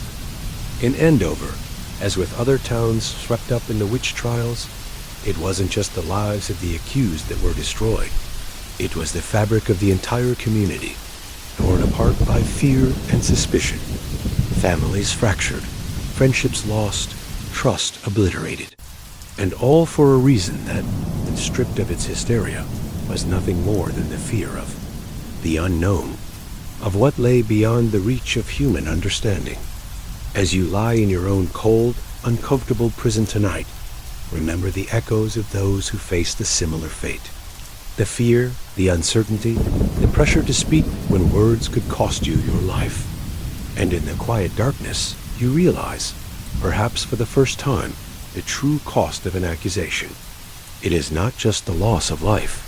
S1: In Andover, as with other towns swept up in the witch trials, it wasn't just the lives of the accused that were destroyed. It was the fabric of the entire community, torn apart by fear and suspicion. Families fractured, friendships lost, trust obliterated. And all for a reason that, when stripped of its hysteria, was nothing more than the fear of the unknown, of what lay beyond the reach of human understanding. As you lie in your own cold, uncomfortable prison tonight, remember the echoes of those who faced a similar fate. The fear, the uncertainty, the pressure to speak when words could cost you your life. And in the quiet darkness, you realize, perhaps for the first time, the true cost of an accusation. It is not just the loss of life.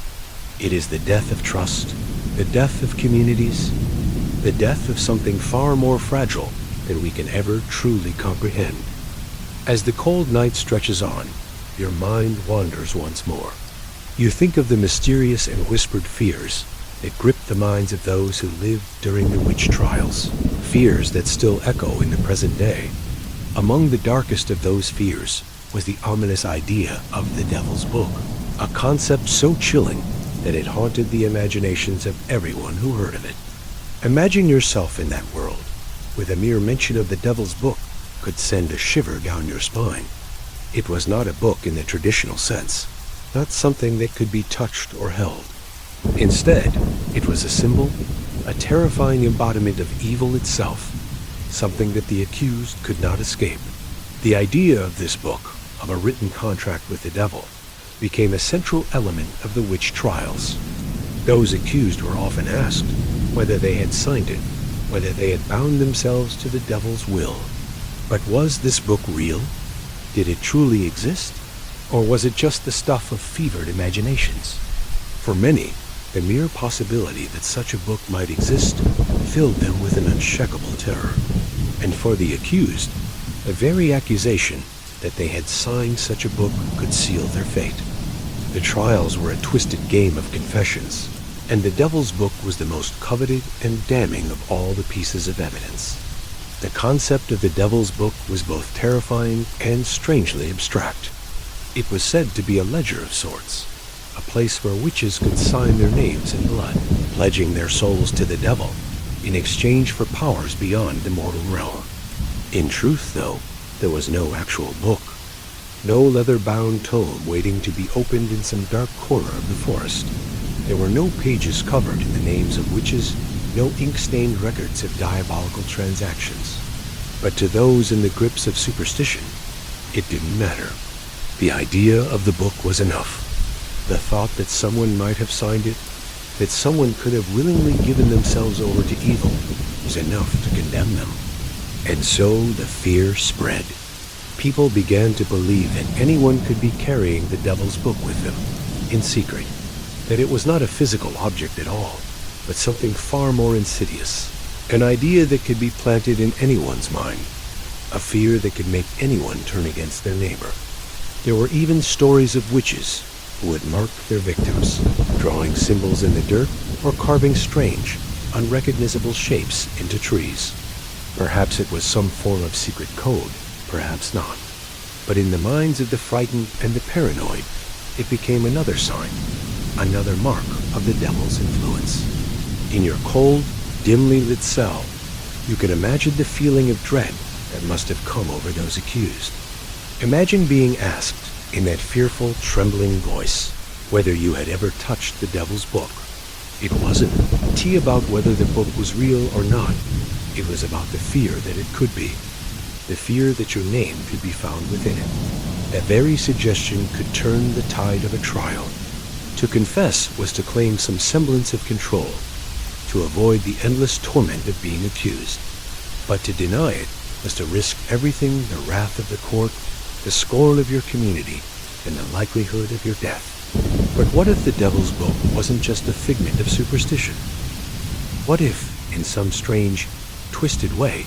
S1: It is the death of trust, the death of communities, the death of something far more fragile than we can ever truly comprehend. As the cold night stretches on, your mind wanders once more. You think of the mysterious and whispered fears that gripped the minds of those who lived during the witch trials, fears that still echo in the present day. Among the darkest of those fears was the ominous idea of the Devil's Book, a concept so chilling that it haunted the imaginations of everyone who heard of it. Imagine yourself in that world, with a mere mention of the Devil's Book could send a shiver down your spine. It was not a book in the traditional sense, not something that could be touched or held. Instead, it was a symbol, a terrifying embodiment of evil itself, something that the accused could not escape. The idea of this book, of a written contract with the devil, became a central element of the witch trials. Those accused were often asked whether they had signed it, whether they had bound themselves to the devil's will. But was this book real? Did it truly exist? Or was it just the stuff of fevered imaginations? For many, The mere possibility that such a book might exist filled them with an unshakable terror. And for the accused, the very accusation that they had signed such a book could seal their fate. The trials were a twisted game of confessions, and the Devil's Book was the most coveted and damning of all the pieces of evidence. The concept of the Devil's Book was both terrifying and strangely abstract. It was said to be a ledger of sorts, a place where witches could sign their names in blood, pledging their souls to the devil in exchange for powers beyond the mortal realm. In truth, though, there was no actual book, no leather-bound tome waiting to be opened in some dark corner of the forest. There were no pages covered in the names of witches, no ink-stained records of diabolical transactions. But to those in the grips of superstition, it didn't matter. The idea of the book was enough. The thought that someone might have signed it, that someone could have willingly given themselves over to evil, was enough to condemn them. And so the fear spread. People began to believe that anyone could be carrying the Devil's Book with them, in secret, that it was not a physical object at all, but something far more insidious, an idea that could be planted in anyone's mind, a fear that could make anyone turn against their neighbor. There were even stories of witches who would mark their victims, drawing symbols in the dirt or carving strange, unrecognizable shapes into trees. Perhaps it was some form of secret code, perhaps not. But in the minds of the frightened and the paranoid, it became another sign, another mark of the devil's influence. In your cold, dimly lit cell, you can imagine the feeling of dread that must have come over those accused. Imagine being asked, in that fearful, trembling voice, whether you had ever touched the Devil's Book. It wasn't tea about whether the book was real or not. It was about the fear that it could be, the fear that your name could be found within it. That very suggestion could turn the tide of a trial. To confess was to claim some semblance of control, to avoid the endless torment of being accused. But to deny it was to risk everything, the wrath of the court, the scorn of your community, and the likelihood of your death. But what if the Devil's Book wasn't just a figment of superstition? What if, in some strange, twisted way,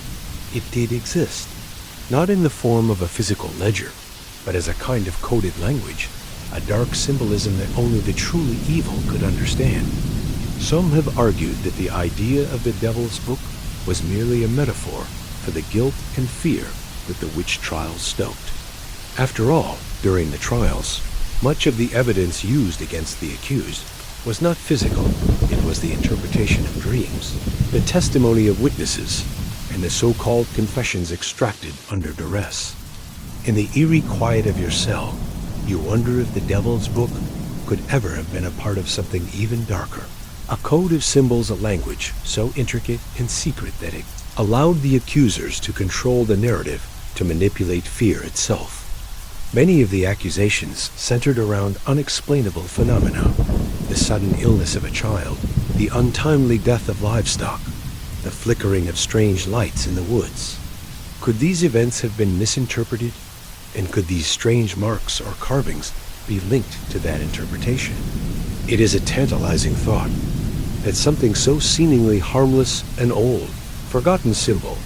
S1: it did exist? Not in the form of a physical ledger, but as a kind of coded language, a dark symbolism that only the truly evil could understand. Some have argued that the idea of the Devil's Book was merely a metaphor for the guilt and fear that the witch trials stoked. After all, during the trials, much of the evidence used against the accused was not physical. It was the interpretation of dreams, the testimony of witnesses, and the so-called confessions extracted under duress. In the eerie quiet of your cell, you wonder if the Devil's Book could ever have been a part of something even darker. A code of symbols, a language so intricate and secret that it allowed the accusers to control the narrative, to manipulate fear itself. Many of the accusations centered around unexplainable phenomena: the sudden illness of a child, the untimely death of livestock, the flickering of strange lights in the woods. Could these events have been misinterpreted? And could these strange marks or carvings be linked to that interpretation? It is a tantalizing thought that something so seemingly harmless and old, forgotten symbol,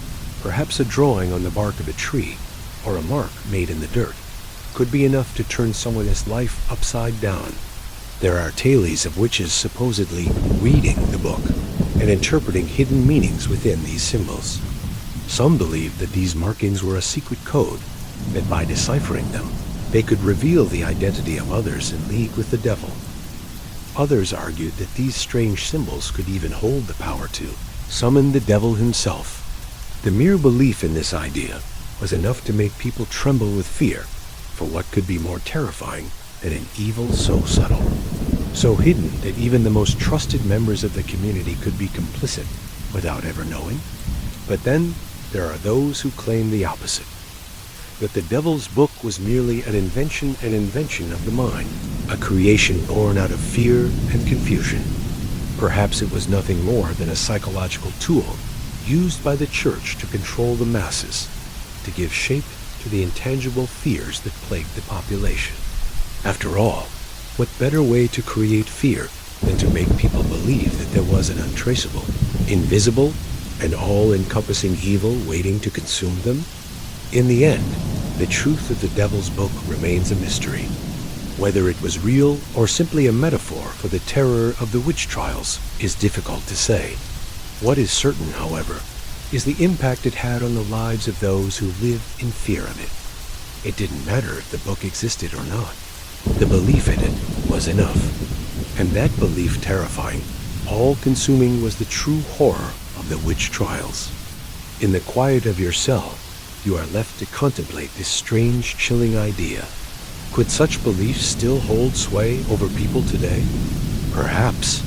S1: perhaps a drawing on the bark of a tree or a mark made in the dirt, could be enough to turn someone's life upside down. There are tales of witches supposedly reading the book and interpreting hidden meanings within these symbols. Some believe that these markings were a secret code, that by deciphering them, they could reveal the identity of others in league with the devil. Others argued that these strange symbols could even hold the power to summon the devil himself. The mere belief in this idea was enough to make people tremble with fear, for what could be more terrifying than an evil so subtle, so hidden that even the most trusted members of the community could be complicit without ever knowing? But then there are those who claim the opposite, that the Devil's Book was merely an invention of the mind, a creation born out of fear and confusion. Perhaps it was nothing more than a psychological tool used by the church to control the masses, to give shape to the intangible fears that plagued the population. After all, what better way to create fear than to make people believe that there was an untraceable, invisible, and all-encompassing evil waiting to consume them? In the end, the truth of the devil's book remains a mystery. Whether it was real or simply a metaphor for the terror of the witch trials is difficult to say. What is certain, however, is the impact it had on the lives of those who lived in fear of it. It didn't matter if the book existed or not. The belief in it was enough. And that belief terrifying, all-consuming, was the true horror of the witch trials. In the quiet of your cell, you are left to contemplate this strange, chilling idea. Could such beliefs still hold sway over people today? Perhaps.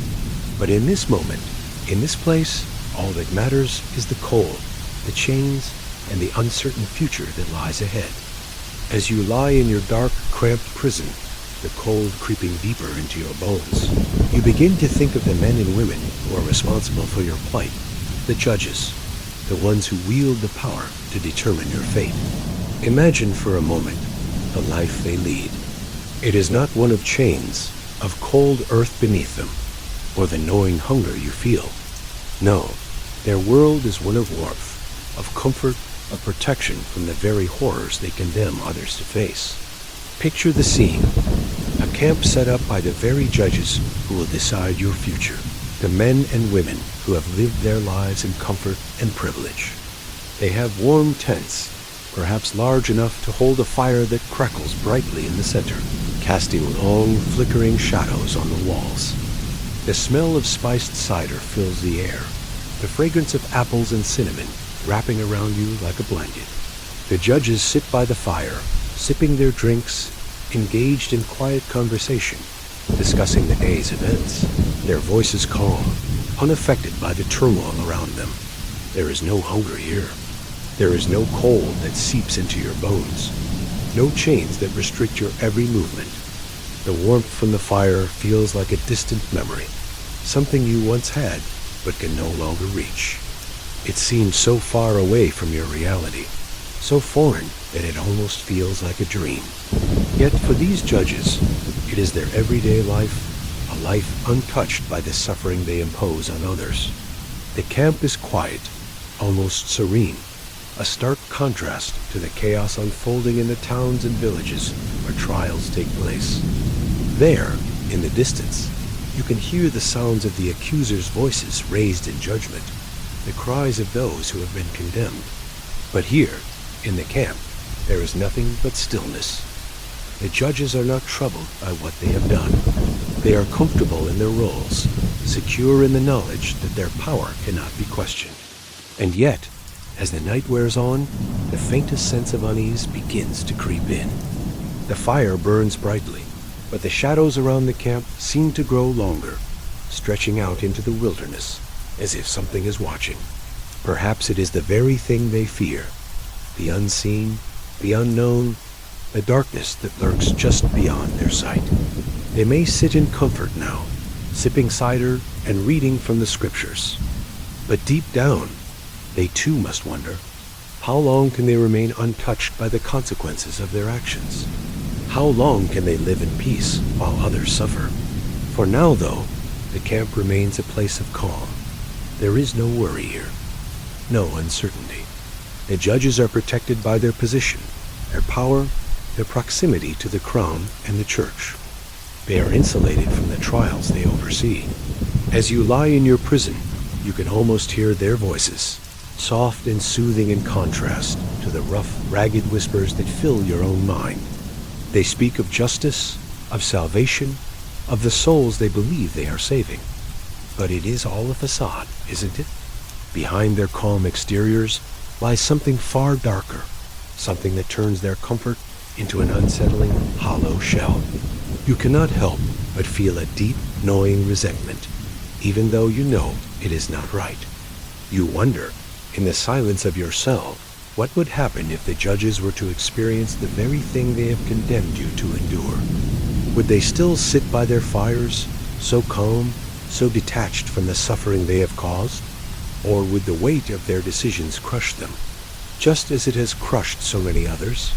S1: But in this moment, in this place, all that matters is the cold, the chains, and the uncertain future that lies ahead. As you lie in your dark, cramped prison, the cold creeping deeper into your bones, you begin to think of the men and women who are responsible for your plight, the judges, the ones who wield the power to determine your fate. Imagine for a moment the life they lead. It is not one of chains, of cold earth beneath them, or the gnawing hunger you feel. No, their world is one of warmth, of comfort, of protection from the very horrors they condemn others to face. Picture the scene, a camp set up by the very judges who will decide your future, the men and women who have lived their lives in comfort and privilege. They have warm tents, perhaps large enough to hold a fire that crackles brightly in the center, casting long, flickering shadows on the walls. The smell of spiced cider fills the air, the fragrance of apples and cinnamon wrapping around you like a blanket. The judges sit by the fire, sipping their drinks, engaged in quiet conversation, discussing the day's events, their voices calm, unaffected by the turmoil around them. There is no hunger here. There is no cold that seeps into your bones, no chains that restrict your every movement. The warmth from the fire feels like a distant memory, something you once had but can no longer reach. It seems so far away from your reality, so foreign that it almost feels like a dream. Yet for these judges, it is their everyday life, a life untouched by the suffering they impose on others. The camp is quiet, almost serene, a stark contrast to the chaos unfolding in the towns and villages where trials take place. There, in the distance, you can hear the sounds of the accusers' voices raised in judgment, the cries of those who have been condemned. But here, in the camp, there is nothing but stillness. The judges are not troubled by what they have done. They are comfortable in their roles, secure in the knowledge that their power cannot be questioned. And yet, as the night wears on, the faintest sense of unease begins to creep in. The fire burns brightly, but the shadows around the camp seem to grow longer, stretching out into the wilderness, as if something is watching. Perhaps it is the very thing they fear, the unseen, the unknown, the darkness that lurks just beyond their sight. They may sit in comfort now, sipping cider and reading from the scriptures. But deep down, they too must wonder, how long can they remain untouched by the consequences of their actions? How long can they live in peace while others suffer? For now, though, the camp remains a place of calm. There is no worry here, no uncertainty. The judges are protected by their position, their power, their proximity to the crown and the church. They are insulated from the trials they oversee. As you lie in your prison, you can almost hear their voices, soft and soothing in contrast to the rough, ragged whispers that fill your own mind. They speak of justice, of salvation, of the souls they believe they are saving. But it is all a facade, isn't it? Behind their calm exteriors lies something far darker, something that turns their comfort into an unsettling, hollow shell. You cannot help but feel a deep, gnawing resentment, even though you know it is not right. You wonder, in the silence of your cell, what would happen if the judges were to experience the very thing they have condemned you to endure? Would they still sit by their fires, so calm, so detached from the suffering they have caused? Or would the weight of their decisions crush them, just as it has crushed so many others?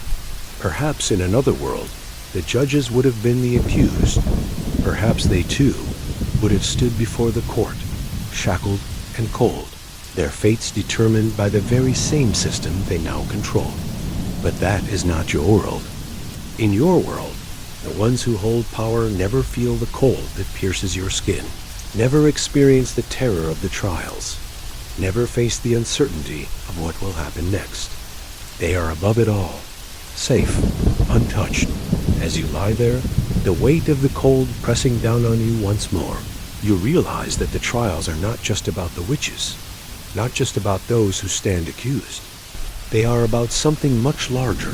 S1: Perhaps in another world, the judges would have been the accused. Perhaps they too would have stood before the court, shackled and cold, their fates determined by the very same system they now control. But that is not your world. In your world, the ones who hold power never feel the cold that pierces your skin, never experience the terror of the trials, never face the uncertainty of what will happen next. They are above it all, safe, untouched. As you lie there, the weight of the cold pressing down on you once more, you realize that the trials are not just about the witches, not just about those who stand accused. They are about something much larger,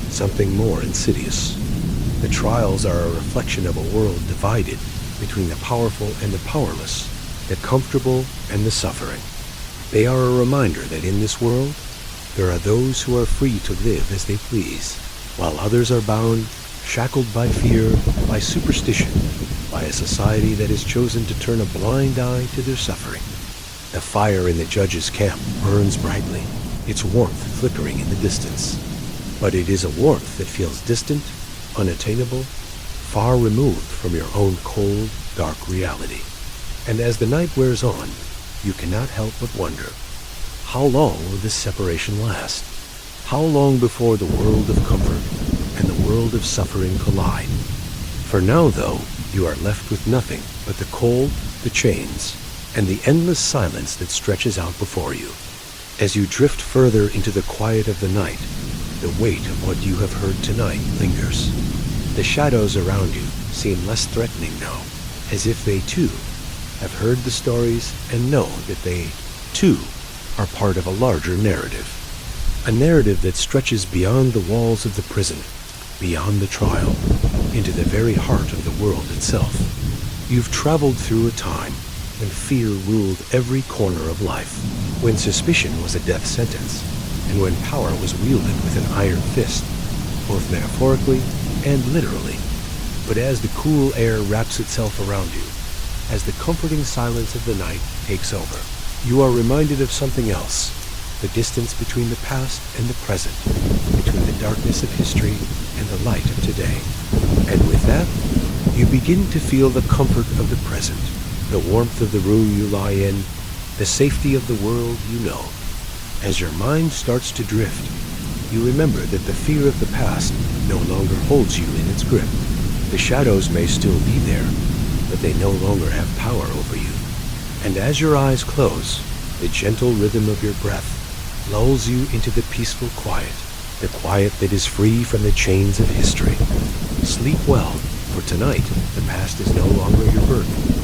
S1: something more insidious. The trials are a reflection of a world divided between the powerful and the powerless, the comfortable and the suffering. They are a reminder that in this world, there are those who are free to live as they please, while others are bound, shackled by fear, by superstition, by a society that has chosen to turn a blind eye to their suffering. The fire in the judge's camp burns brightly, its warmth flickering in the distance. But it is a warmth that feels distant, unattainable, far removed from your own cold, dark reality. And as the night wears on, you cannot help but wonder, how long will this separation last? How long before the world of comfort and the world of suffering collide? For now, though, you are left with nothing but the cold, the chains, and the endless silence that stretches out before you. As you drift further into the quiet of the night, the weight of what you have heard tonight lingers. The shadows around you seem less threatening now, as if they too have heard the stories and know that they, too, are part of a larger narrative. A narrative that stretches beyond the walls of the prison, beyond the trial, into the very heart of the world itself. You've traveled through a time when fear ruled every corner of life, when suspicion was a death sentence, and when power was wielded with an iron fist, both metaphorically and literally. But as the cool air wraps itself around you, as the comforting silence of the night takes over, you are reminded of something else, the distance between the past and the present, between the darkness of history and the light of today. And with that, you begin to feel the comfort of the present, the warmth of the room you lie in, the safety of the world you know. As your mind starts to drift, you remember that the fear of the past no longer holds you in its grip. The shadows may still be there, but they no longer have power over you. And as your eyes close, the gentle rhythm of your breath lulls you into the peaceful quiet, the quiet that is free from the chains of history. Sleep well, for tonight the past is no longer your burden.